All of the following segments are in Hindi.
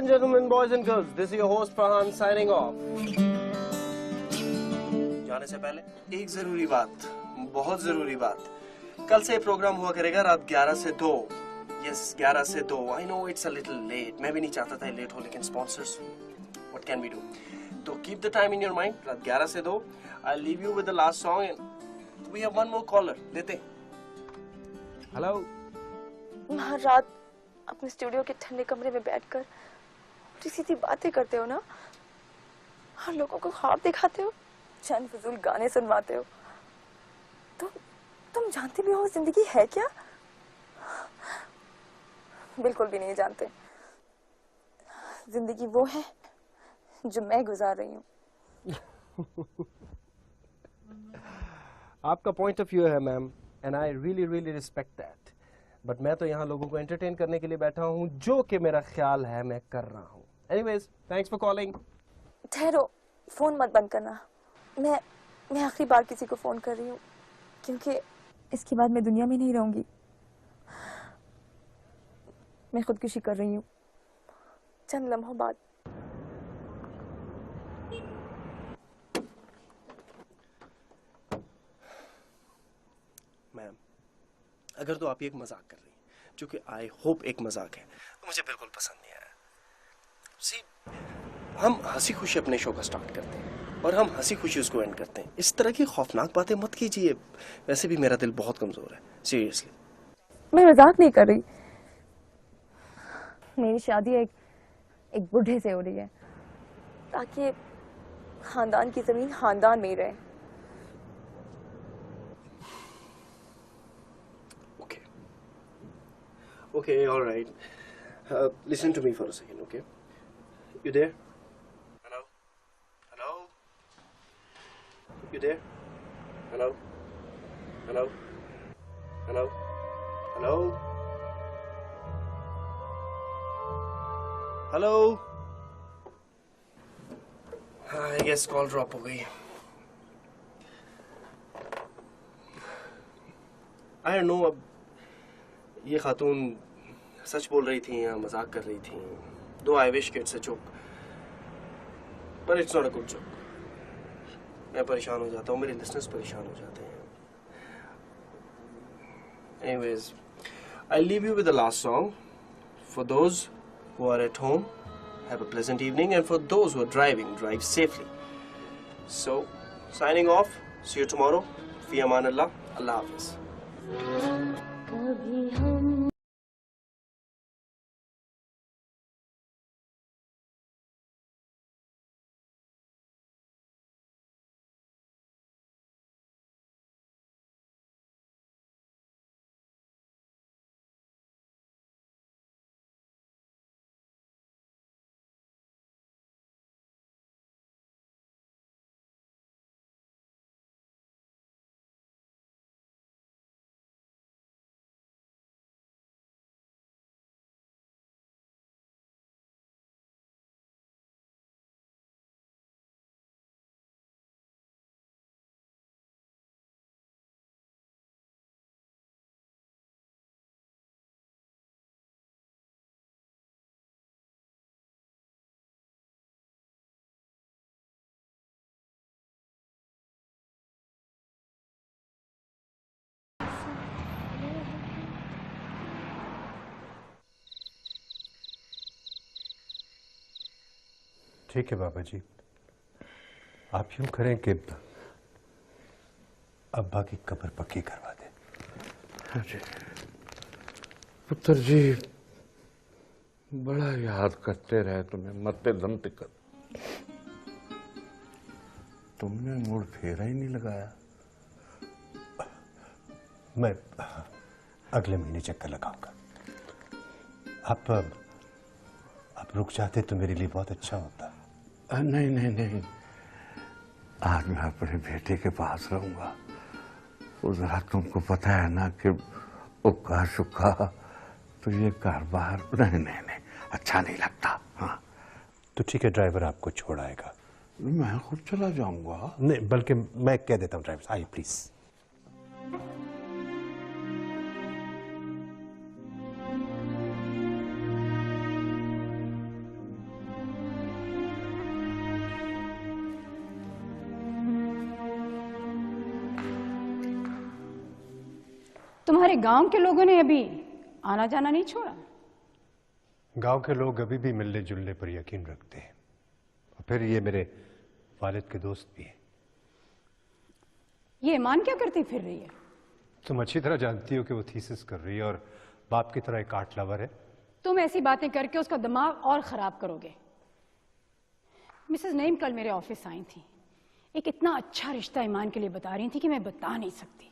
and gentlemen, boys and girls, this is your host Farhan signing off. जाने से पहले एक जरूरी बात, बहुत जरूरी बात. कल से प्रोग्राम हुआ करेगा रात 11 से 2. Yes, 11 से 2. I know it's a little late. मैं भी नहीं चाहता था लेट हो, लेकिन sponsors, what can we do? तो keep the time in your mind. रात 11 से 2. I'll leave you with the last song and we have one more caller. लेते. Hello. वहाँ रात अपने स्टूडियो के ठंडे कमरे में बैठकर सीधी बातें करते हो ना, हर लोगों को ख्वाब दिखाते हो, चंद फजूल गाने सुनवाते हो. तुम जानते भी हो जिंदगी है क्या? बिल्कुल भी नहीं जानते. जिंदगी वो है जो मैं गुजार रही हूँ. आपका पॉइंट ऑफ व्यू है ma'am, and I really respect that. But मैं तो यहाँ लोगों को एंटरटेन करने के लिए बैठा हूँ, जो कि मेरा ख्याल है मैं कर रहा हूँ. Anyways, thanks for calling. ठहरो, फोन मत बंद करना. मैं आखिरी बार किसी को फोन कर रही हूँ, क्योंकि इसके बाद मैं दुनिया में नहीं रहूंगी. मैं खुदकुशी कर रही हूँ चंद लम्हों बाद. मैम, अगर तो आप ये एक मजाक कर रही हैं, जो कि आई होप एक मजाक है, तो मुझे बिल्कुल पसंद नहीं आया. सी, हम हंसी खुशी अपने शो का स्टार्ट करते हैं और हम हंसी खुशी उसको एंड करते हैं. इस तरह की खौफनाक बातें मत कीजिए. वैसे भी मेरा दिल बहुत कमजोर है, सीरियसली. मैं मजाक नहीं कर रही. मेरी शादी एक बूढ़े से हो रही है, ताकि खानदान की जमीन खानदान में ही रहे. Okay, all right. Listen to me for a second, okay? You there? Hello? Hello? You there? Hello? Hello? Hello? Hello? Hello? I guess call drop हो गई. I don't know, अब ये खातून सच बोल रही थी या मजाक कर रही थी. दो I wish it's a joke, but it's not a good joke. मैं परेशान हो जाता हूँ, मेरे लिसनर्स परेशान हो जाते हैं. Anyways, I leave you with the last song. For those who are at home, have a pleasant evening, and for those who are driving, drive safely. So signing off. See you tomorrow. फी अमान अल्लाह. अल्लाह हाफिज. कभी हम ठीक है बाबा जी, आप यूं करें कि अब्बा की कब्र पक्की करवा दें. अरे पुत्र जी, बड़ा याद करते रहे तुम्हें मरते दम तक. तुमने मुड़ फेरा ही नहीं लगाया. मैं अगले महीने चक्कर लगाऊंगा. आप रुक जाते तो मेरे लिए बहुत अच्छा होता. नहीं नहीं नहीं, आज मैं अपने बेटे के पास रहूंगा. वो जरा तुमको पता है ना कि उक्का शुक्का तो ये कारोबार नहीं अच्छा नहीं लगता. हाँ तो ठीक है, ड्राइवर आपको छोड़ आएगा. मैं खुद चला जाऊंगा. नहीं, बल्कि मैं कह देता हूँ ड्राइवर. आइए प्लीज. तुम्हारे गांव के लोगों ने अभी आना जाना नहीं छोड़ा? गांव के लोग अभी भी मिलने जुलने पर यकीन रखते हैं, और फिर ये मेरे वालिद के दोस्त भी हैं। ये ईमान क्या करती फिर रही है? तुम अच्छी तरह जानती हो कि वो थीसिस कर रही है और बाप की तरह एक आर्ट लवर है। तुम ऐसी बातें करके उसका दिमाग और खराब करोगे। मिसेस नईम कल मेरे ऑफिस आई थी, एक इतना अच्छा रिश्ता ईमान के लिए बता रही थी कि मैं बता नहीं सकती।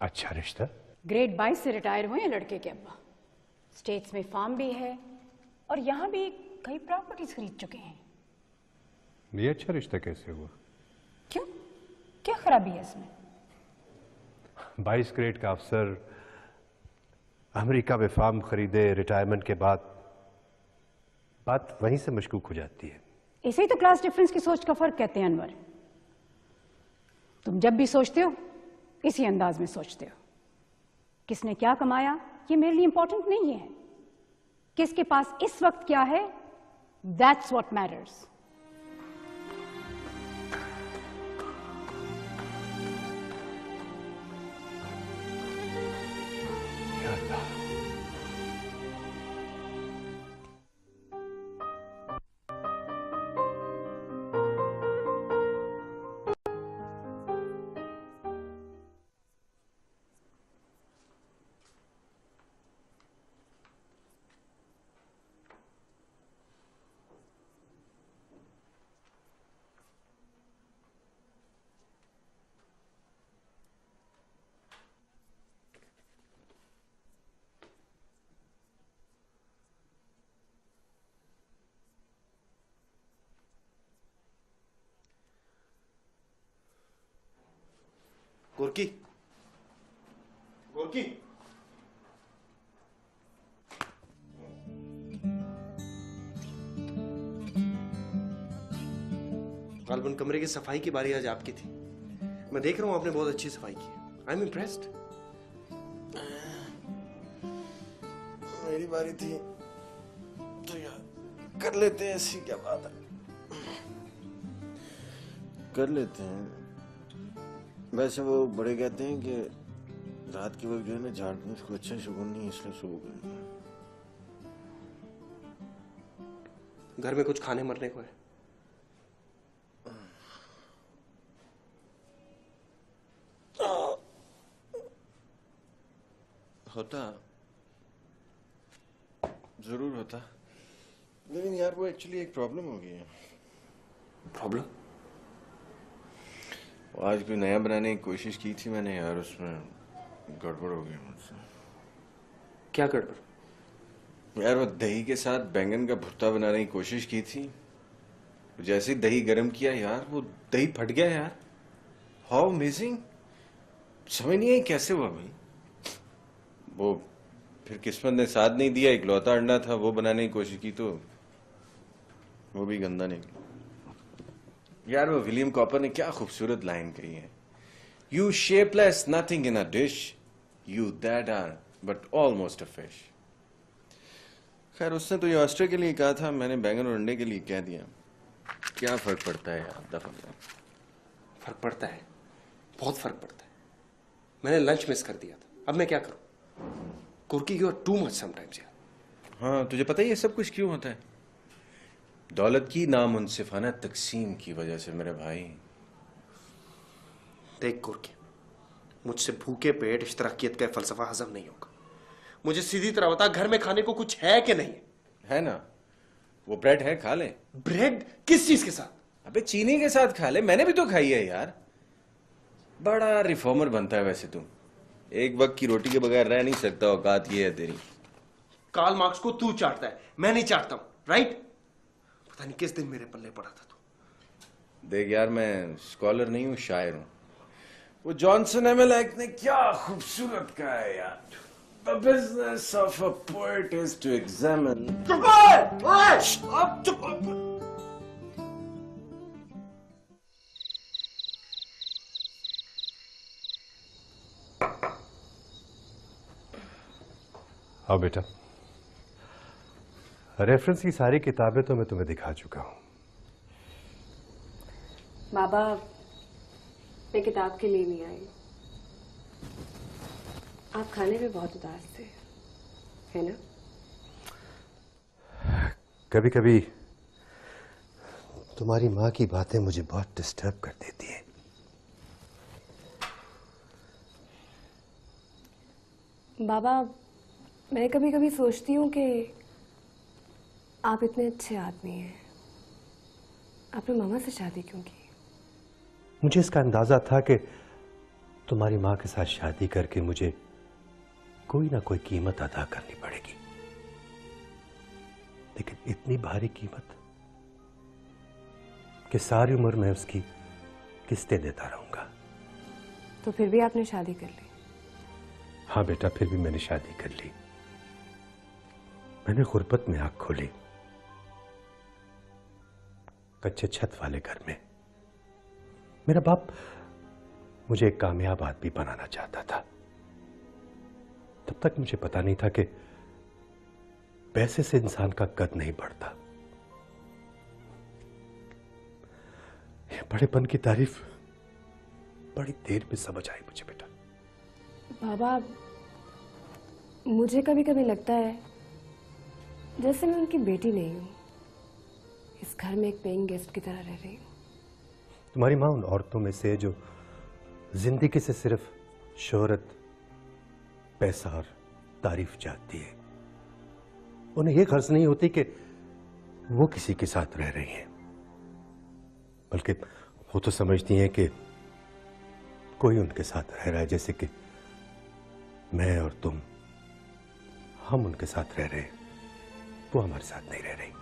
अच्छा रिश्ता? ग्रेड 22 से रिटायर हुए हैं लड़के के अब्बा, स्टेट्स में फार्म भी है और यहाँ भी कई प्रॉपर्टीज खरीद चुके हैं। ये अच्छा रिश्ता कैसे हुआ? क्यों, क्या खराबी है इसमें? 22 ग्रेड का अफसर अमेरिका में फार्म खरीदे, रिटायरमेंट के बाद बात वहीं से मशकूक हो जाती है। इसे ही तो क्लास डिफरेंस की सोच का फर्क कहते हैं अनवर। तुम जब भी सोचते हो इसी अंदाज में सोचते हो। किसने क्या कमाया ये मेरे लिए इंपॉर्टेंट नहीं है, किसके पास इस वक्त क्या है, दैट्स व्हाट मैटर्स। गोरकी, गोरकी, गालबन कमरे की सफाई की बारी आज आपकी थी। मैं देख रहा हूं आपने बहुत अच्छी सफाई की है। I am impressed. मेरी बारी थी तो यार कर लेते हैं, ऐसी क्या बात है, कर लेते हैं। वैसे वो बड़े कहते हैं कि रात के वक्त जो है ना झाड़ने को अच्छा शुगुन नहीं, इसलिए सुबह करेंगे। घर में कुछ खाने मरने को है? होता जरूर होता, लेकिन यार वो एक्चुअली एक प्रॉब्लम हो गई है। प्रॉब्लम? आज कोई नया बनाने की कोशिश की थी मैंने यार, उसमें गड़बड़ हो गई मुझसे। क्या गड़बड़? यार वो दही के साथ बैंगन का भुर्ता बनाने की कोशिश की थी, जैसे ही दही गर्म किया यार वो दही फट गया यार। हाउ अमेजिंग, समझ नहीं आई कैसे हुआ भाई। वो फिर किस्मत ने साथ नहीं दिया, इकलौता अंडा था वो बनाने की कोशिश की तो वो भी गंदा निकला। यार वो विलियम कॉपर ने क्या खूबसूरत लाइन कही है, you shapeless nothing in a dish, you that are but almost a fish. खैर उसने तो ये ऑस्ट्रे के लिए कहा था, मैंने बैंगन और अंडे के लिए कह दिया। क्या फर्क पड़ता है यार, दफा फर्क पड़ता है, बहुत फर्क पड़ता है। मैंने लंच मिस कर दिया था, अब मैं क्या करूं? कुर्की you are too much sometimes यार। हाँ तुझे पता है ये सब कुछ क्यों होता है? दौलत की नामुनसिफाना तकसीम की वजह से मेरे भाई। देख कुर्की, मुझसे भूखे पेट इस तरक्कियत का फलसफा हजम नहीं होगा। मुझे सीधी तरह बता, घर में खाने को कुछ है कि नहीं? है ना, वो ब्रेड है, खा ले। ब्रेड किस चीज के साथ? अबे चीनी के साथ खा ले, मैंने भी तो खाई है यार। बड़ा रिफॉर्मर बनता है वैसे तू, एक वक्त की रोटी के बगैर रह नहीं सकता, औकात ये है तेरी। कार्ल मार्क्स को तू चाटता है, मैं नहीं चाटता हूं, राइट? पता नहीं किस दिन मेरे पल्ले पड़ा था तू। देख यार मैं स्कॉलर नहीं हूं, शायर हूं। वो जॉनसन एमएलएक ने क्या खूबसूरत कहा है यार, the business of a poet is to examine. आओ बेटा, रेफरेंस की सारी किताबें तो मैं तुम्हें दिखा चुका हूं। बाबा, मैं किताब के लिए नहीं आई। आप खाने में बहुत उदास थे, है ना? कभी कभी तुम्हारी माँ की बातें मुझे बहुत डिस्टर्ब कर देती हैं। बाबा, मैं कभी कभी सोचती हूँ कि आप इतने अच्छे आदमी हैं, आपने मामा से शादी क्यों की? मुझे इसका अंदाजा था कि तुम्हारी माँ के साथ शादी करके मुझे कोई ना कोई कीमत अदा करनी पड़ेगी, लेकिन इतनी भारी कीमत कि सारी उम्र मैं उसकी किस्तें देता रहूंगा। तो फिर भी आपने शादी कर ली? हाँ बेटा, फिर भी मैंने शादी कर ली। मैंने गुर्बत में आंख खोली, कच्चे छत वाले घर में। मेरा बाप मुझे एक कामयाब आदमी बनाना चाहता था। तब तक मुझे पता नहीं था कि पैसे से इंसान का कद नहीं बढ़ता। ये बड़ेपन की तारीफ बड़ी देर में समझ आई मुझे बेटा। बाबा, मुझे कभी कभी लगता है जैसे मैं उनकी बेटी नहीं हूँ, इस घर में एक पेइंग गेस्ट की तरह रह रही हूँ। तुम्हारी माँ उन औरतों में से जो जिंदगी से सिर्फ शोहरत, पैसा और तारीफ चाहती है। उन्हें यह गर्ज नहीं होती कि वो किसी के साथ रह रही हैं, बल्कि वो तो समझती हैं कि कोई उनके साथ रह रहा है, जैसे कि मैं और तुम, हम उनके साथ रह रहे हैं, वो हमारे साथ नहीं रह रही।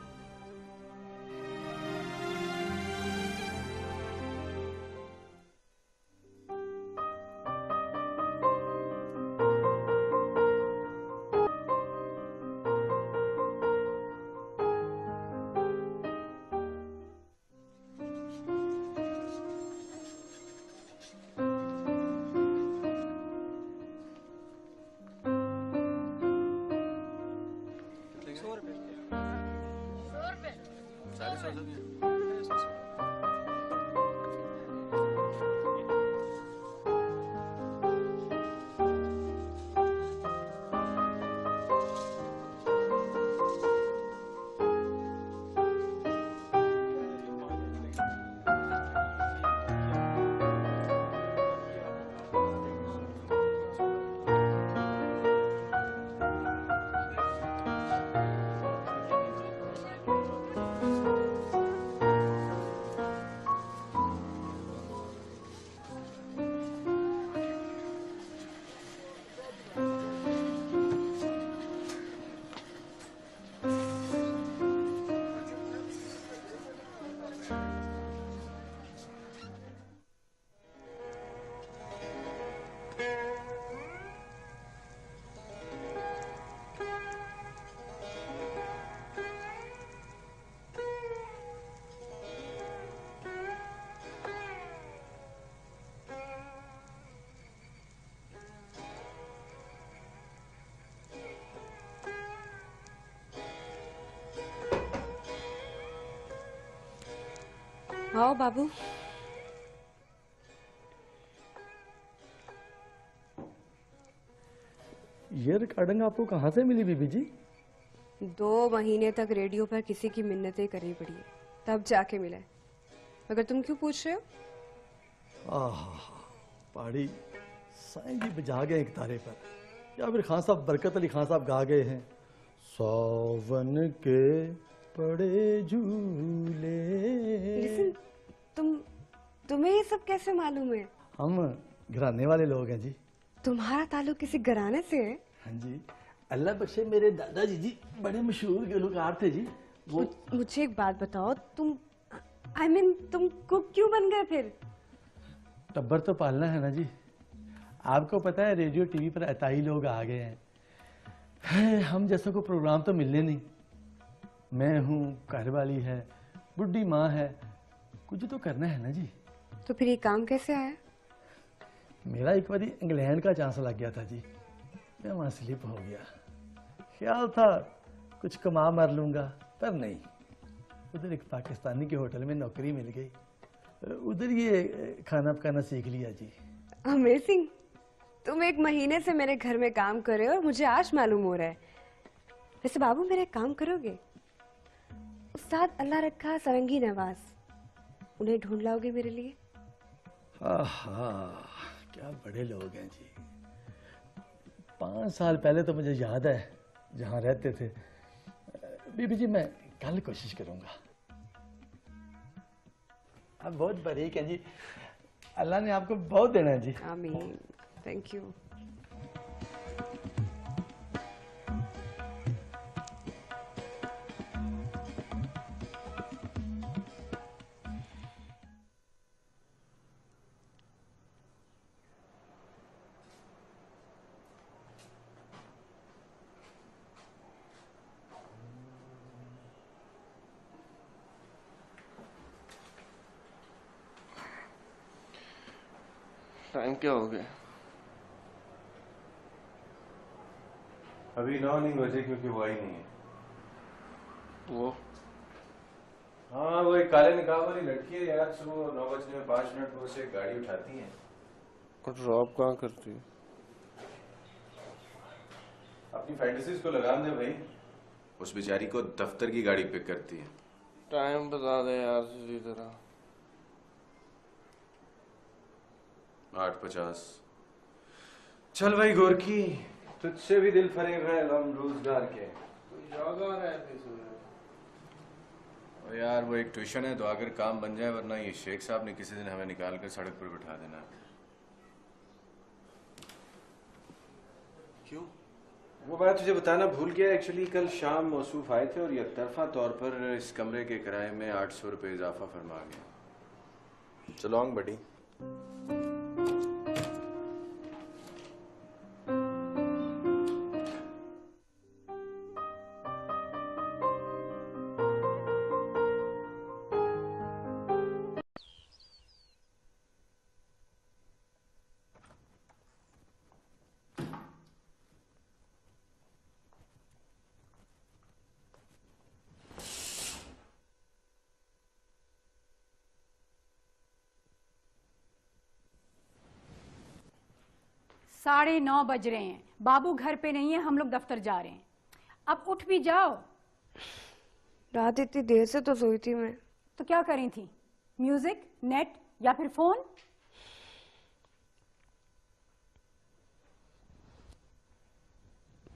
आओ बाबू। ये रिकॉर्डिंग आपको कहाँ से मिली बीबी जी? 2 महीने तक रेडियो पर किसी की मिन्नतें करनी पड़ी है, तब जाके मिला है। मगर तुम क्यों पूछ रहे हो? पहाड़ी साईं जी बजा गए एक तारे पर, या फिर खान साहब, बरकत अली खान साहब गा गए हैं, सावन के पड़े झूले। लिसन, तुम्हें ये सब कैसे मालूम है? हम घराने वाले लोग हैं जी। तुम्हारा ताल्लुक किसी घराने से है? हाँ जी, अल्लाह बख्शे मेरे दादाजी जी बड़े मशहूर गुलकार थे जी। वो मुझे एक बात बताओ, तुम तुम कुक क्यों बन गए फिर? टब्बर तो पालना है ना जी। आपको पता है रेडियो टीवी पर अताई लोग आ गए हैं, हम जैसा को प्रोग्राम तो मिलने नहीं। मैं हूँ, घर वाली है, बुढ़ी माँ है, कुछ तो करना है ना जी। तो फिर ये काम कैसे आया? मेरा एक बार इंग्लैंड का चांस लग गया था जी, मैं वहाँ स्लिप हो गया। ख्याल था कुछ कमा मार लूंगा, पर नहीं। उधर एक पाकिस्तानी के होटल में नौकरी मिल गई, उधर ये खाना पकाना सीख लिया जी। अमेजिंग। तुम एक महीने से मेरे घर में काम कर रहे हो और मुझे आज मालूम हो रहा है। वैसे बाबू मेरे काम करोगे? उस्ताद अल्लाह रखा सरंगी नवाज, उन्हें ढूंढ लाओगे मेरे लिए? हाँ, क्या बड़े लोग हैं जी। 5 साल पहले तो मुझे याद है जहाँ रहते थे। बीबी जी मैं कल कोशिश करूंगा। आप बहुत बारीक हैं जी, अल्लाह ने आपको बहुत देना है जी। आमीन। Thank you. टाइम क्या हो गया? अभी 9 नहीं बजे क्योंकि वो आई नहीं है। वो हाँ, वो एक काले निकाह वाली लड़की है यार। सुबह 9:05 को उसे गाड़ी उठाती है और ड्रॉप कहाँ करती है? अपनी फैंटेसीज को लगाम दे भाई। उस बेचारी को दफ्तर की गाड़ी पिक करती है। टाइम बता दे यार सीधी तरह। 8:50। चल भाई गोरकी, तुझसे भी दिल फरेब है हम रोजगार के। और यार वो एक ट्यूशन है तो अगर काम बन जाए, वरना ये शेख साहब ने किसी दिन हमें निकाल कर सड़क पर बिठा देना। क्यों? वो बात तुझे बताना भूल गया। एक्चुअली कल शाम मौसूफ आए थे और यकतरफा तौर पर इस कमरे के किराए में 800 रुपये इजाफा फरमा गया। So long, buddy. साढ़े 9 बज रहे हैं, बाबू घर पे नहीं है, हम लोग दफ्तर जा रहे हैं। अब उठ भी जाओ। रात इतनी देर से तो सोई थी मैं। तो क्या करी थी? म्यूजिक, नेट या फिर फोन?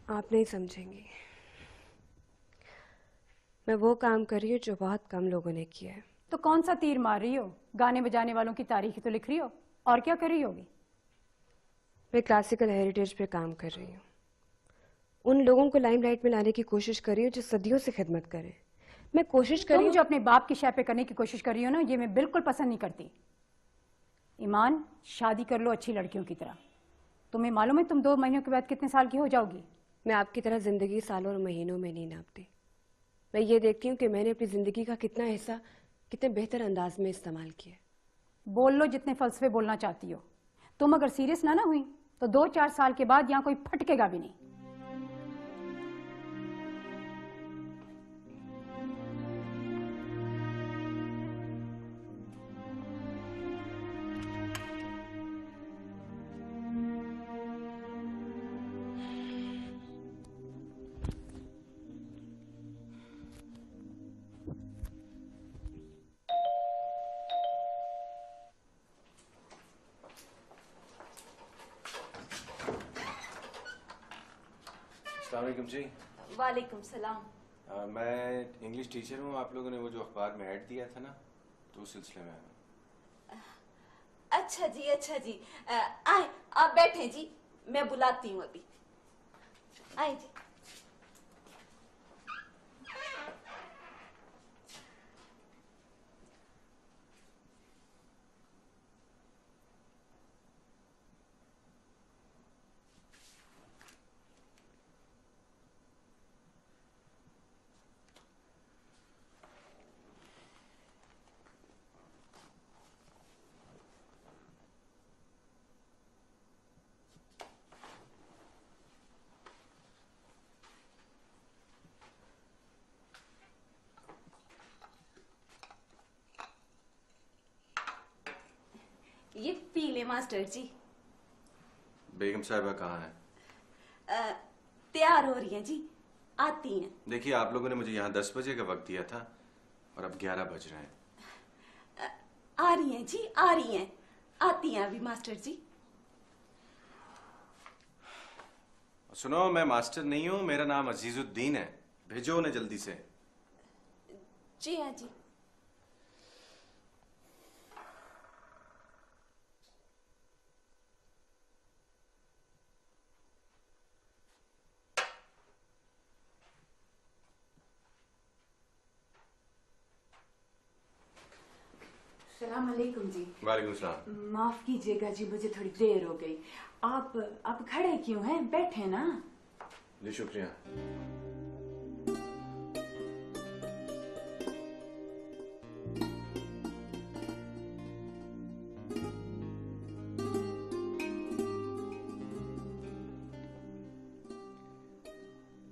आप नहीं समझेंगी। मैं वो काम कर रही हूँ जो बहुत कम लोगों ने किया है। तो कौन सा तीर मार रही हो? गाने बजाने वालों की तारीख ही तो लिख रही हो। और क्या कर रही होगी? मैं क्लासिकल हेरिटेज पे काम कर रही हूँ। उन लोगों को लाइमलाइट में लाने की कोशिश कर रही हूँ जो सदियों से खिदमत करें। मैं कोशिश कर रही तुम हूँ। जो अपने बाप की शय पे करने की कोशिश कर रही हो ना, ये मैं बिल्कुल पसंद नहीं करती। ईमान, शादी कर लो अच्छी लड़कियों की तरह। तुम्हें मालूम है तुम 2 महीनों के बाद कितने साल की हो जाओगी? मैं आपकी तरह जिंदगी सालों और महीनों में नहीं नापती। मैं ये देखती हूँ कि मैंने अपनी जिंदगी का कितना हिस्सा कितने बेहतर अंदाज में इस्तेमाल किया। बोल लो जितने फलसफे बोलना चाहती हो। तुम अगर सीरियस ना हुई तो 2-4 साल के बाद यहाँ कोई फटकेगा भी नहीं। अस्सलाम वालेकुम जी। वालेकुम सलाम। मैं इंग्लिश टीचर हूँ। आप लोगों ने वो जो अखबार में ऐड दिया था ना, तो उस सिलसिले में आया। अच्छा जी, अच्छा जी। आए, आप बैठे जी, मैं बुलाती हूँ अभी। आए जी। ये पी ले मास्टर जी। बेगम साहिबा कहाँ है? तैयार हो रही हैं जी, आती हैं। देखिए, आप लोगों ने मुझे यहाँ 10 बजे का वक्त दिया था और अब 11 बज रहे हैं। आ रही हैं जी, आ रही हैं, आती हैं अभी मास्टर जी। सुनो, मैं मास्टर नहीं हूँ, मेरा नाम अजीजुद्दीन है। भेजो उन्हें जल्दी से। जी हाँ जी। सलाम अलैकुम जी। वालेकुम सलाम। माफ कीजिएगा जी, मुझे थोड़ी देर हो गई। आप खड़े क्यों हैं? बैठे ना। जी शुक्रिया।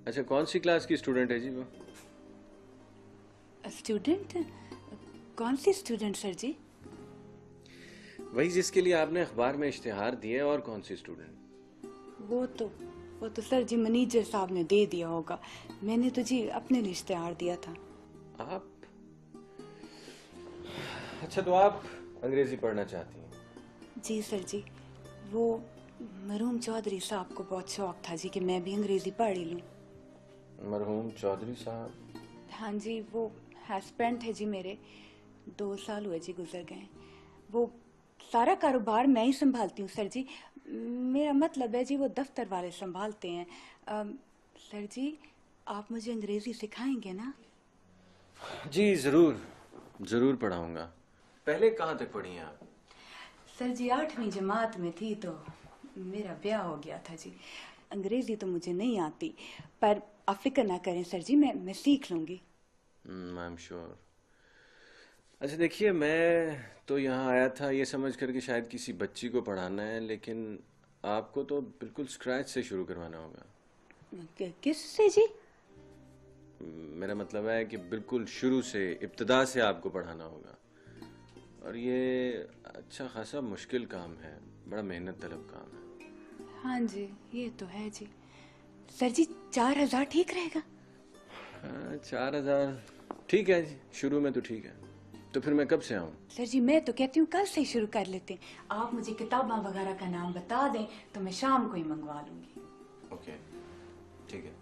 अच्छा, कौन सी क्लास की स्टूडेंट है जी वो? स्टूडेंट? कौन सी स्टूडेंट सर जी? वही जिसके लिए आपने अखबार में इश्तिहार दिए। और कौन सी स्टूडेंट? वो तो सर जी मैनेजर साहब ने दे दिया होगा। मैंने तो जी अपने लिए इश्तिहार दिया था। आप? अच्छा, तो आप अंग्रेजी पढ़ना चाहती हैं? जी सर जी, वो मरहूम चौधरी साहब को बहुत शौक था जी कि मैं भी अंग्रेजी पढ़ ही लूं। मरहूम चौधरी साहब? हाँ जी, वो हस्बैंड है जी मेरे। 2 साल हुए जी गुजर गए। वो सारा कारोबार मैं ही संभालती हूँ सर जी। मेरा मतलब है जी वो दफ्तर वाले संभालते हैं। सर जी, आप मुझे अंग्रेजी सिखाएंगे ना? जी जरूर, जरूर पढ़ाऊंगा। पहले कहाँ तक पढ़ी हैं आप? सर जी 8वीं जमात में थी तो मेरा ब्याह हो गया था जी। अंग्रेजी तो मुझे नहीं आती, पर आप फिक्र ना करें सर जी, मैं सीख लूंगी। I am sure. अच्छा देखिए, मैं तो यहाँ आया था ये समझ कर कि शायद किसी बच्ची को पढ़ाना है, लेकिन आपको तो बिल्कुल स्क्रैच से शुरू करवाना होगा। किससे जी? मेरा मतलब है कि बिल्कुल शुरू से, इब्तिदा से आपको पढ़ाना होगा। और ये अच्छा खासा मुश्किल काम है, बड़ा मेहनत तलब काम है। हाँ जी, ये तो है जी। सर जी 4000 ठीक रहेगा? हाँ, 4000 ठीक है जी, शुरू में तो ठीक है। तो फिर मैं कब से आऊँ? सर जी मैं तो कहती हूँ कल से ही शुरू कर लेते हैं। आप मुझे किताबा वगैरह का नाम बता दें तो मैं शाम को ही मंगवा लूंगी। ओके, ठीक है।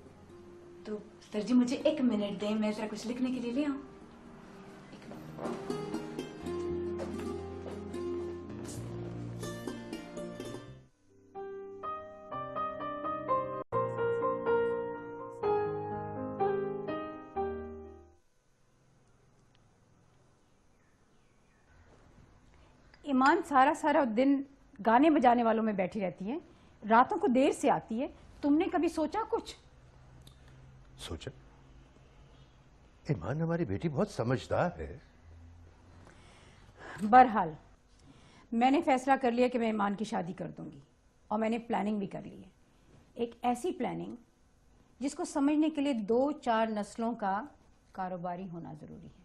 तो सर जी मुझे 1 मिनट दें, मैं जरा कुछ लिखने के लिए ले आऊं। ईमान सारा सारा दिन गाने बजाने वालों में बैठी रहती है, रातों को देर से आती है। तुमने कभी सोचा कुछ? सोचा? ईमान हमारी बेटी बहुत समझदार है। बहरहाल मैंने फैसला कर लिया कि मैं ईमान की शादी कर दूंगी, और मैंने प्लानिंग भी कर ली है। एक ऐसी प्लानिंग जिसको समझने के लिए 2-4 नस्लों का कारोबारी होना जरूरी है।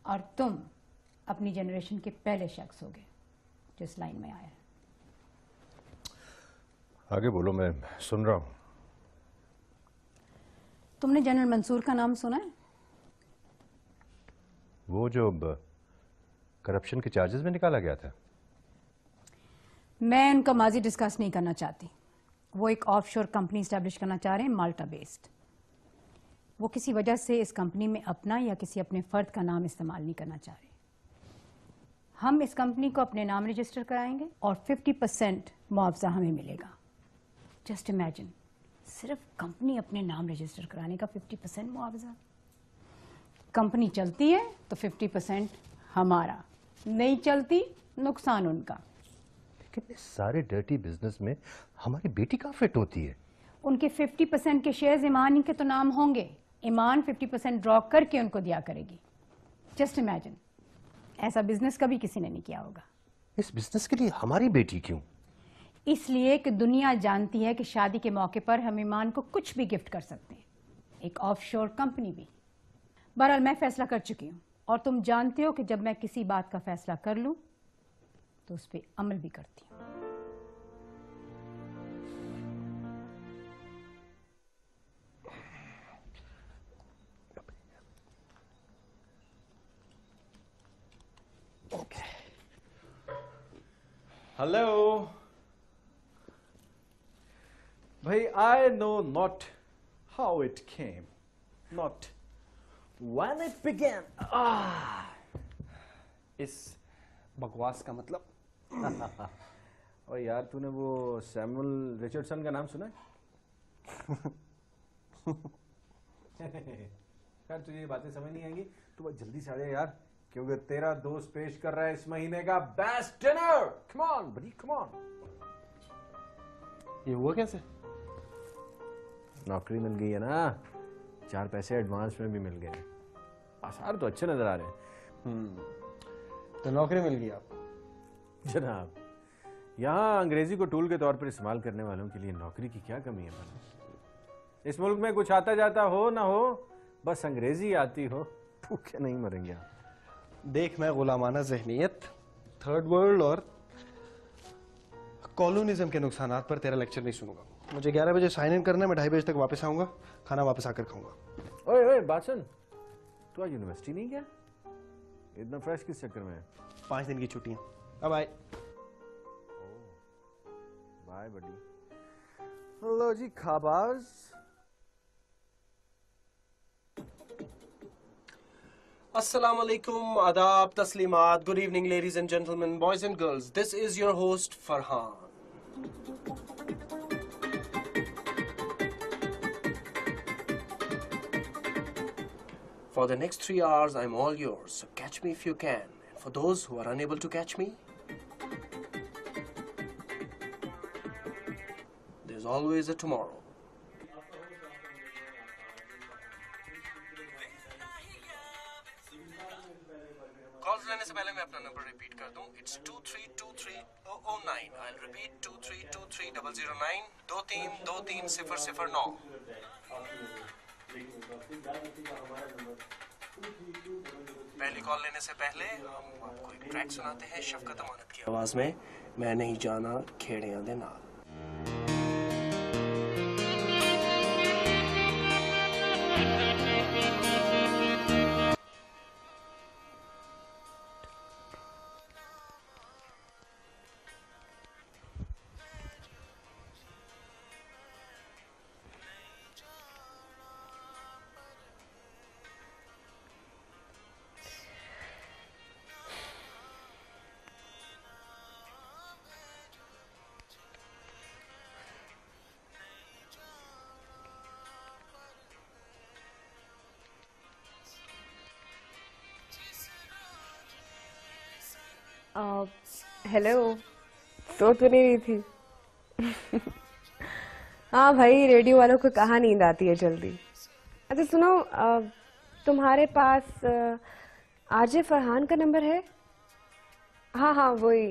और तुम अपनी जनरेशन के पहले शख्स होगे जो इस लाइन में आया है। आगे बोलो, मैं सुन रहा हूं। तुमने जनरल मंसूर का नाम सुना है? वो जो करप्शन के चार्जेस में निकाला गया था? मैं उनका माजी डिस्कस नहीं करना चाहती। वो एक ऑफशोर कंपनी एस्टैब्लिश करना चाह रहे हैं, माल्टा बेस्ड। वो किसी वजह से इस कंपनी में अपना या किसी अपने फर्द का नाम इस्तेमाल नहीं करना चाह रहे। हम इस कंपनी को अपने नाम रजिस्टर कराएंगे और 50% मुआवजा हमें मिलेगा। जस्ट इमेजिन, सिर्फ कंपनी अपने नाम रजिस्टर कराने का 50% मुआवजा। कंपनी चलती है तो 50% हमारा, नहीं चलती नुकसान उनका। लेकिन इस सारे डर्टी बिजनेस में हमारी बेटी कहाँ फिट होती है? उनके 50% के शेयर्स ईमान के तो नाम होंगे। ईमान 50% ड्रॉ करके उनको दिया करेगी। जस्ट इमेजिन, ऐसा बिजनेस कभी किसी ने नहीं किया होगा। इस बिजनेस के लिए हमारी बेटी क्यों? इसलिए कि दुनिया जानती है कि शादी के मौके पर हम ईमान को कुछ भी गिफ्ट कर सकते हैं, एक ऑफशोर कंपनी भी। बहरहाल मैं फैसला कर चुकी हूँ, और तुम जानते हो कि जब मैं किसी बात का फैसला कर लूं तो उस पर अमल भी करती हूँ। हेलो भाई, I know not how it came, not when it began. इस बकवास का मतलब? और यार तूने वो सैमुअल रिचर्डसन का नाम सुना है? यार तुझे ये बातें समझ नहीं आएंगी, तू बस जल्दी से आ जा यार, क्योंकि तेरा दोस्त पेश कर रहा है इस महीने का best dinner. Come on buddy, come on. ये हुआ कैसे? नौकरी मिल गई है ना, 4 पैसे एडवांस में भी मिल गए। आसार तो अच्छे नजर आ रहे हैं। तो नौकरी मिल गई आपको? जनाब, यहाँ अंग्रेजी को टूल के तौर पर इस्तेमाल करने वालों के लिए नौकरी की क्या कमी है भला? इस मुल्क में कुछ आता जाता हो ना हो, बस अंग्रेजी आती हो, भूखे नहीं मरेंगे आप। देख, मैं गुलामाना ज़हनियत, थर्ड वर्ल्ड और कॉलोनिज्म के नुकसानात पर तेरा लेक्चर नहीं सुनूंगा। मुझे 11 बजे साइन इन करना है, मैं 2:30 बजे तक वापस आऊंगा, खाना वापस आकर खाऊंगा। ओए ओए बात सुन, तू आज यूनिवर्सिटी नहीं गया? इतना फ्रेश किस चक्कर में है? 5 दिन की छुट्टियां। अब बाय। Bye buddy. हेलो जी खाबाज। अस्सलाम वालेकुम, आदाब, तस्लीमात, good evening ladies and gentlemen, boys and girls. This is your host Farhan. For the next 3 hours, I'm all yours, so catch me if you can. And for those who are unable to catch me, there's always a tomorrow. Calls लेने से पहले मैं अपना नंबर रिपीट कर दूं। It's 232309. I'll repeat 232309 23230009। पहली कॉल लेने से पहले हम आपको एक ट्रैक सुनाते हैं शफकत अमानत की आवाज में। मैं नहीं जाना खेड़ियां दे नाल। हेलो, सो तो नहीं रही थी? हाँ भाई, रेडियो वालों को कहाँ नींद आती है जल्दी। अच्छा सुनो, तुम्हारे पास आरजे फरहान का नंबर है? हाँ हाँ वही।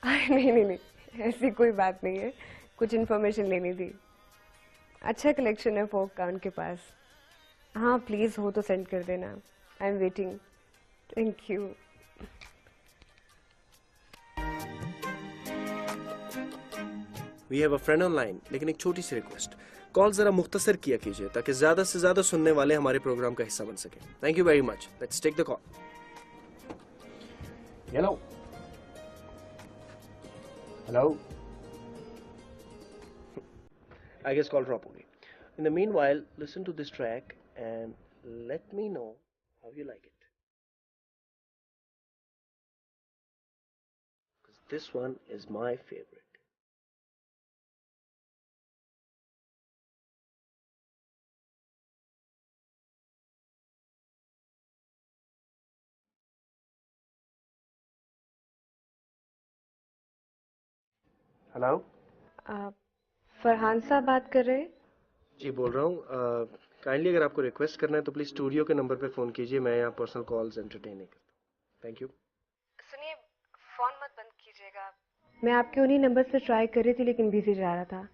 नहीं नहीं नहीं, ऐसी कोई बात नहीं है, कुछ इन्फॉर्मेशन लेनी थी। अच्छा कलेक्शन है फोक का उनके पास। हाँ प्लीज़, हो तो सेंड कर देना। I am waiting. Thank you. We have a friend online, लेकिन एक छोटी सी रिक्वेस्ट, कॉल जरा मुख्तसर किया कीजिए ताकि ज्यादा से ज्यादा सुनने वाले हमारे प्रोग्राम का हिस्सा बन सके। Thank you very much. Let's take the call. Hello hello. I guess call drop हो गई। In the meanwhile, listen to this track and let me know how you like it. Because this one is my favorite. Hello, Farhan साहब बात कर रहे हैं? जी बोल रहा हूँ। काइंडली अगर आपको रिक्वेस्ट करना है तो प्लीज स्टूडियो के नंबर पे फोन कीजिए, मैं यहाँ पर्सनल कॉल्स एंटरटेन नहीं करता। Thank you. सुनिए, फोन मत बंद कीजिएगा। मैं आपके उन्हीं नंबर से ट्राई कर रही थी लेकिन बिजी जा रहा था।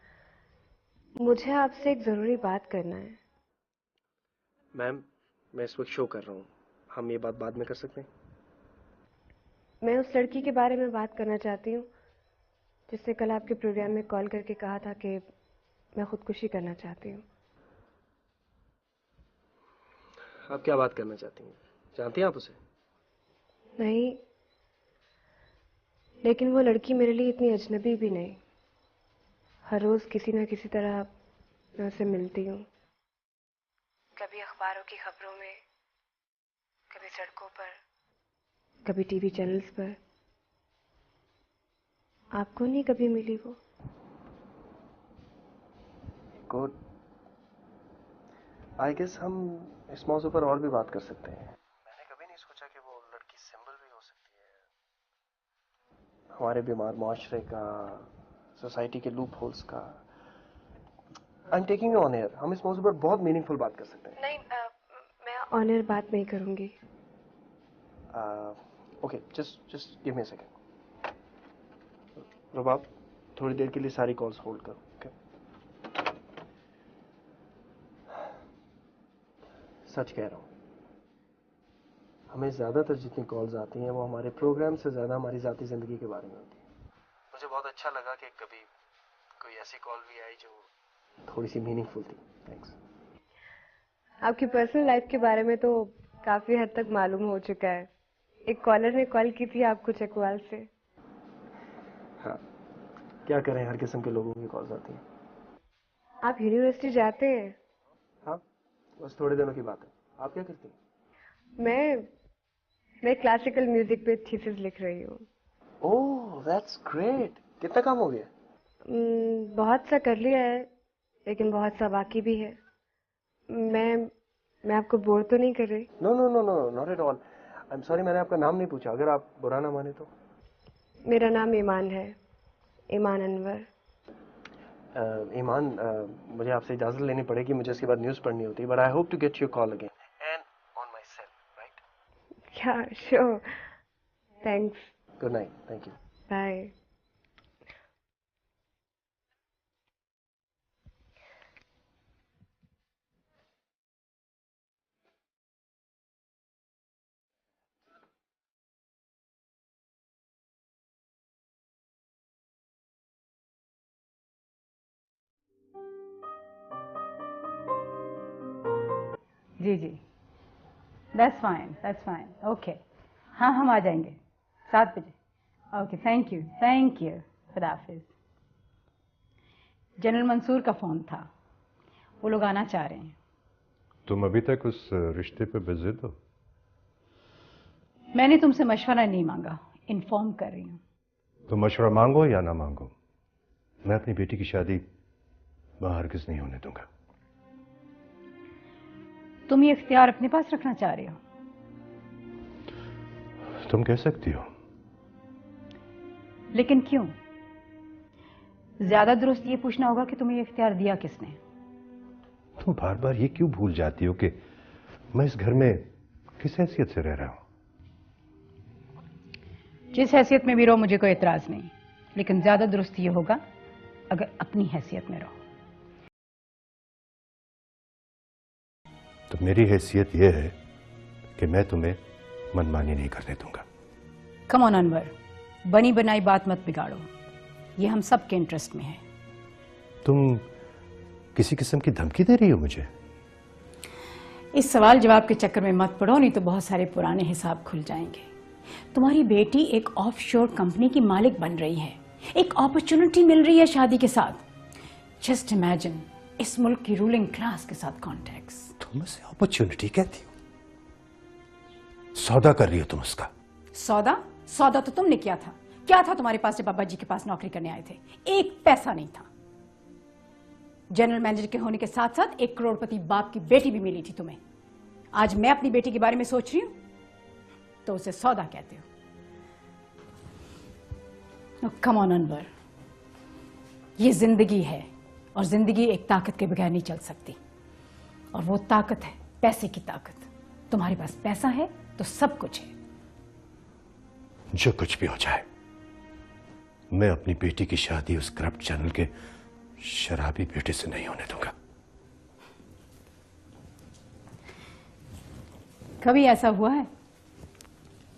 मुझे आपसे एक ज़रूरी बात करना है। मैम, मैं इस वक्त शो कर रहा हूँ, हम ये बात बाद में कर सकते हैं? मैं उस लड़की के बारे में बात करना चाहती हूँ जिसने कल आपके प्रोग्राम में कॉल करके कहा था कि मैं खुदकुशी करना चाहती हूँ। आप क्या बात करना चाहती हैं? जानती हैं आप उसे? नहीं, लेकिन वो लड़की मेरे लिए इतनी अजनबी भी नहीं। हर रोज किसी ना किसी तरह मैं उससे मिलती हूँ, कभी अखबारों की खबरों में, कभी सड़कों पर, कभी टीवी चैनल्स पर। आपको नहीं कभी मिली वो? गुड। आई गेस हम इस मौजू पर और भी बात कर सकते हैं। मैंने कभी नहीं सोचा कि वो लड़की सिंबल भी हो सकती है हमारे बीमार माशरे का, सोसाइटी के लूप होल्स का। I am taking on air. हम इस मौजू पर बहुत मीनिंगफुल बात कर सकते हैं। नहीं, मैं ऑन एयर बात नहीं करूंगी। Okay, just give me a second. Rubab, थोड़ी देर के लिए सारी कॉल्स होल्ड करो। ओके? सच कह रहा हूँ, हमें ज्यादातर जितनी कॉल्स आती हैं वो हमारे प्रोग्राम से ज्यादा हमारी जाती जिंदगी के बारे में होती है। मुझे बहुत अच्छा लगा कि कभी कोई ऐसी कॉल भी आई जो थोड़ी सी मीनिंगफुल थी। थैंक्स। आपकी पर्सनल लाइफ के बारे में तो काफी हद तक मालूम हो चुका है। एक कॉलर ने कॉल की थी आपको चकवाल से। हाँ, क्या करें, हर किस्म के लोगों की कॉल्स आती हैं। आप यूनिवर्सिटी जाते हैं? हाँ, बस थोड़े दिनों की बात है। आप क्या करती हैं? मैं क्लासिकल म्यूजिक पे थीसिस लिख रही हूँ। ओह, दैट्स ग्रेट। कितना काम हो गया? बहुत सा कर लिया है, लेकिन बहुत सा बाकी भी है। मैं आपको बोर तो नहीं कर रही? No no no no, not at all. I am sorry, मैंने आपका नाम नहीं पूछा, अगर आप बुरा ना माने तो। मेरा नाम ईमान है, ईमान अनवर। ईमान, मुझे आपसे इजाजत लेनी पड़ेगी, मुझे इसके बाद न्यूज़ पढ़नी होती है, but I hope to get your call again and on my cell, right? Yeah sure. Thanks. Good night. Thank you. Bye. जी जी, दैट्स फाइन, ओके। हाँ, हम आ जाएंगे 7 बजे। ओके, थैंक यू, खुदा हाफिज। जनरल मंसूर का फ़ोन था, वो लोग आना चाह रहे हैं। तुम अभी तक उस रिश्ते पे बेज़िद हो? मैंने तुमसे मशवरा नहीं मांगा, इन्फॉर्म कर रही हूँ। तो मशवरा मांगो या ना मांगो, मैं अपनी बेटी की शादी वहां हरगिज़ नहीं होने दूंगा। तुम ये इख्तियार अपने पास रखना चाह रहे हो? तुम कह सकती हो, लेकिन क्यों? ज्यादा दुरुस्त ये पूछना होगा कि तुम्हें ये इख्तियार दिया किसने। तुम बार बार ये क्यों भूल जाती हो कि मैं इस घर में किस हैसियत से रह रहा हूं? जिस हैसियत में भी रहो मुझे कोई एतराज नहीं, लेकिन ज्यादा दुरुस्त ये होगा अगर अपनी हैसियत में रहो। तो मेरी हैसियत यह है कि मैं तुम्हें मनमानी नहीं करने दूंगा। कम ऑन अनवर, बनी बनाई बात मत बिगाड़ो, ये हम सब के इंटरेस्ट में है। तुम किसी किस्म की धमकी दे रही हो मुझे? इस सवाल जवाब के चक्कर में मत पड़ो, नहीं तो बहुत सारे पुराने हिसाब खुल जाएंगे। तुम्हारी बेटी एक ऑफशोर कंपनी की मालिक बन रही है, एक अपॉर्चुनिटी मिल रही है शादी के साथ। जस्ट इमेजिन, इस मुल्क की रूलिंग क्लास के साथ कॉन्टैक्ट्स। तुम इसे अपॉर्चुनिटी कहती हो? सौदा कर रही हो तुम उसका? सौदा तो तुमने किया था। क्या था तुम्हारे पास जब बाबा जी के पास नौकरी करने आए थे? 1 पैसा नहीं था। जनरल मैनेजर के होने के साथ साथ 1 करोड़पति बाप की बेटी भी मिली थी तुम्हें। आज मैं अपनी बेटी के बारे में सोच रही हूं तो उसे सौदा कहते हो। कम ऑन अनवर, ये जिंदगी है और जिंदगी एक ताकत के बगैर नहीं चल सकती, और वो ताकत है पैसे की ताकत। तुम्हारे पास पैसा है तो सब कुछ है। जो कुछ भी हो जाए, मैं अपनी बेटी की शादी उस करप्ट चैनल के शराबी बेटे से नहीं होने दूंगा। कभी ऐसा हुआ है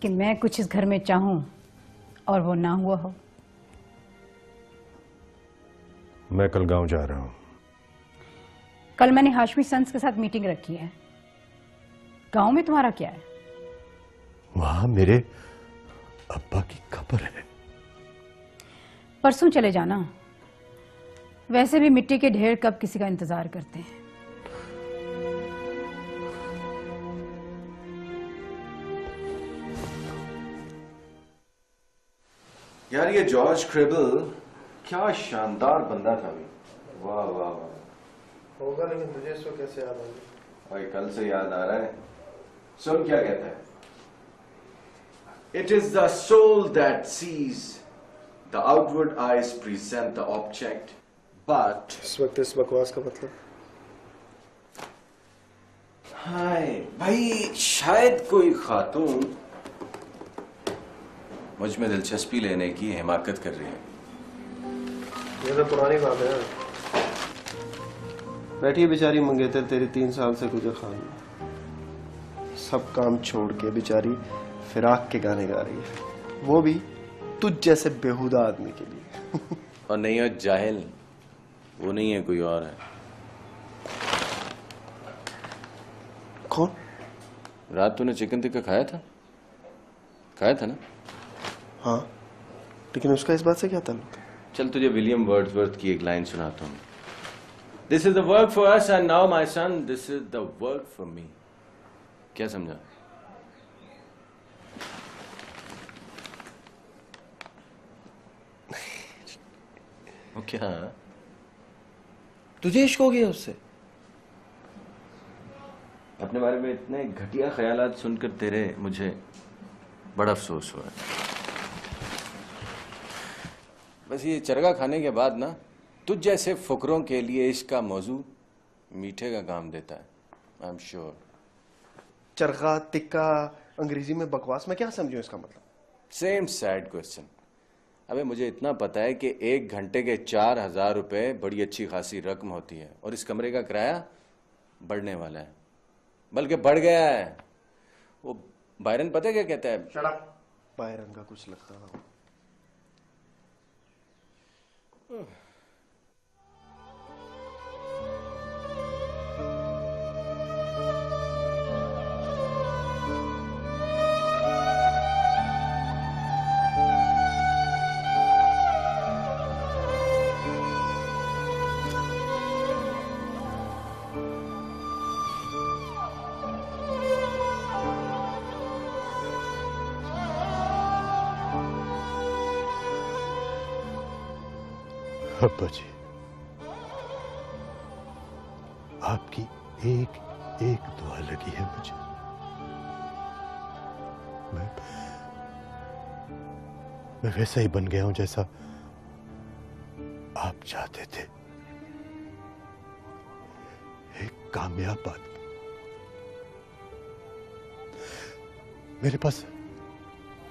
कि मैं कुछ इस घर में चाहूं और वो ना हुआ हो? मैं कल गांव जा रहा हूं। कल मैंने हाशमी सन्स के साथ मीटिंग रखी है। गांव में तुम्हारा क्या है? वहां मेरे अब्बा की कब्र है। परसों चले जाना। वैसे भी मिट्टी के ढेर कब किसी का इंतजार करते हैं। यार ये जॉर्ज क्रेबल क्या शानदार बंदा था भाई, वाह वाह वाह। होगा, लेकिन तुझे इसको कैसे याद होगी? भाई कल से याद आ रहा है। सुन क्या कहता है, it is the soul that sees, the outward eyes present the object, but इस वक्त इस बकवास का मतलब? हाय भाई, शायद कोई खातून मुझ में दिलचस्पी लेने की हिमाकत कर रही है। ये तो पुरानी बात है। बैठी है बेचारी मंगेतर तेरी 3 साल से गुजर खान में, सब काम छोड़ के बेचारी फिराक के गाने गा रही है, वो भी तुझ जैसे बेहुदा आदमी के लिए। और नहीं हो जाहिल, वो नहीं है, कोई और है। कौन? रात तूने चिकन टिक्का खाया था? खाया था ना? हाँ, लेकिन उसका इस बात से क्या ताल्लुक है? चल तुझे विलियम वर्ड्सवर्थ की एक लाइन सुनाता हूँ। This is the work for us and now my son, this is the work for me. क्या समझा? वो क्या? तुझे इश्क हो गया उससे? अपने बारे में इतने घटिया ख्यालात सुनकर तेरे मुझे बड़ा अफसोस हुआ। बस ये चरगा खाने के बाद ना तुझ जैसे फुकरों के लिए इसका मौजू मीठे का काम देता है, आई एम श्योर। चरखा टिक्का अंग्रेजी में बकवास, मैं क्या समझूं इसका मतलब? Same sad question. अबे मुझे इतना पता है कि 1 घंटे के 4000 रुपए बड़ी अच्छी खासी रकम होती है, और इस कमरे का किराया बढ़ने वाला है, बल्कि बढ़ गया है। वो बायरन पता है क्या कहता है? Shut up. बायरन का कुछ लगता है। अब्बा जी, आपकी एक एक दुआ लगी है मुझे। मैं वैसा ही बन गया हूं जैसा आप चाहते थे, एक कामयाब आदमी। मेरे पास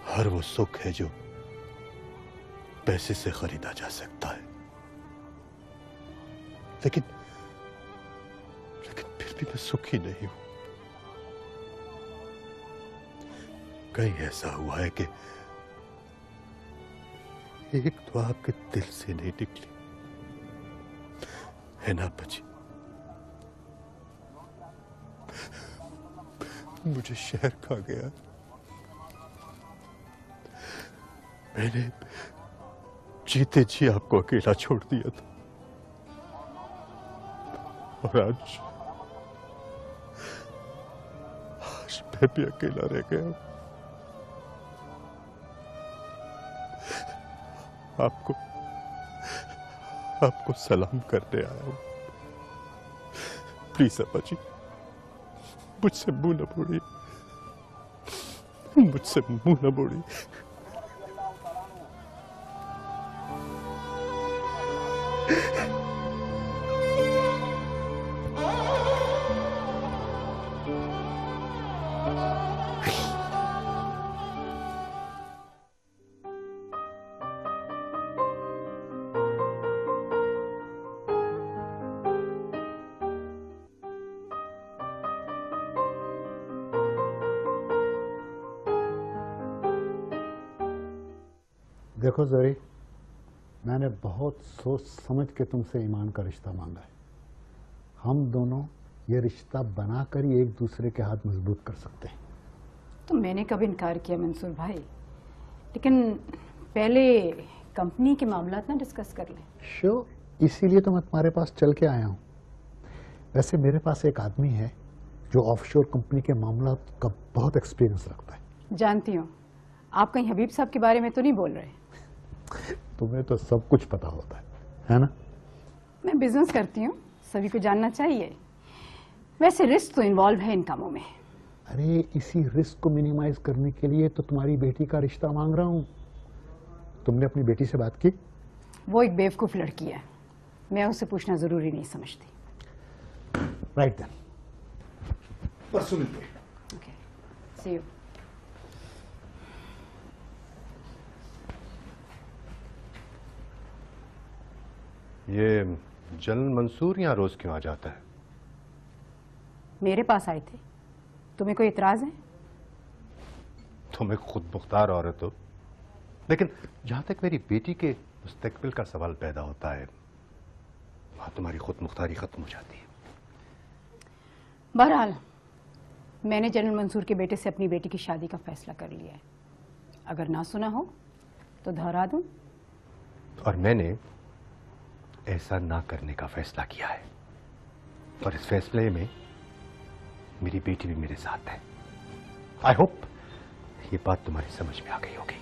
हर वो सुख है जो पैसे से खरीदा जा सकता है, लेकिन फिर भी मैं सुखी नहीं हूं। कहीं ऐसा हुआ है कि एक दुआ आपके दिल से नहीं निकली, है ना बची? मुझे शहर खा गया। मैंने जीते जी आपको अकेला छोड़ दिया था, और आज मैं भी अकेला रह गया हूं। आपको सलाम करने आया हूं। प्लीज अब्बा जी, मुझसे मुंह न मोड़िए, मुझसे मुंह न मोड़िए। देखो ज़री, मैंने बहुत सोच समझ के तुमसे ईमान का रिश्ता मांगा है। हम दोनों ये रिश्ता बनाकर ही एक दूसरे के हाथ मजबूत कर सकते हैं। तो मैंने कभी इनकार किया मंसूर भाई, लेकिन पहले कंपनी के मामला ना डिस्कस कर लें। श्योर, इसीलिए तो मैं तुम्हारे पास चल के आया हूँ। वैसे मेरे पास एक आदमी है जो ऑफशोर कंपनी के मामला का बहुत एक्सपीरियंस रखता है। जानती हूँ, आप कहीं हबीब साहब के बारे में तो नहीं बोल रहे? तुम्हें तो सब कुछ पता होता है ना? मैं बिजनेस करती हूँ, सभी को जानना चाहिए। वैसे रिस्क तो इन्वॉल्व है इन कामों में। अरे इसी रिस्क को मिनिमाइज करने के लिए तो तुम्हारी बेटी का रिश्ता मांग रहा हूँ। तुमने अपनी बेटी से बात की? वो एक बेवकूफ लड़की है, मैं उससे पूछना जरूरी नहीं समझती। राइट देन, परसों मिलते हैं। Okay, see you. ये जनरल मंसूर यहाँ रोज क्यों आ जाता है? मेरे पास आए थे, तुम्हें कोई इतराज है? तुम एक खुद मुख्तार औरत हो, लेकिन जहां तक मेरी बेटी के मुस्तकबिल का सवाल पैदा होता है वहां तुम्हारी खुद मुख्तारी खत्म हो जाती है। बहरहाल मैंने जनरल मंसूर के बेटे से अपनी बेटी की शादी का फैसला कर लिया है। अगर ना सुना हो तो दोहरा दूं। और मैंने ऐसा ना करने का फैसला किया है, और इस फैसले में मेरी बेटी भी मेरे साथ है। आई होप ये बात तुम्हारी समझ में आ गई होगी।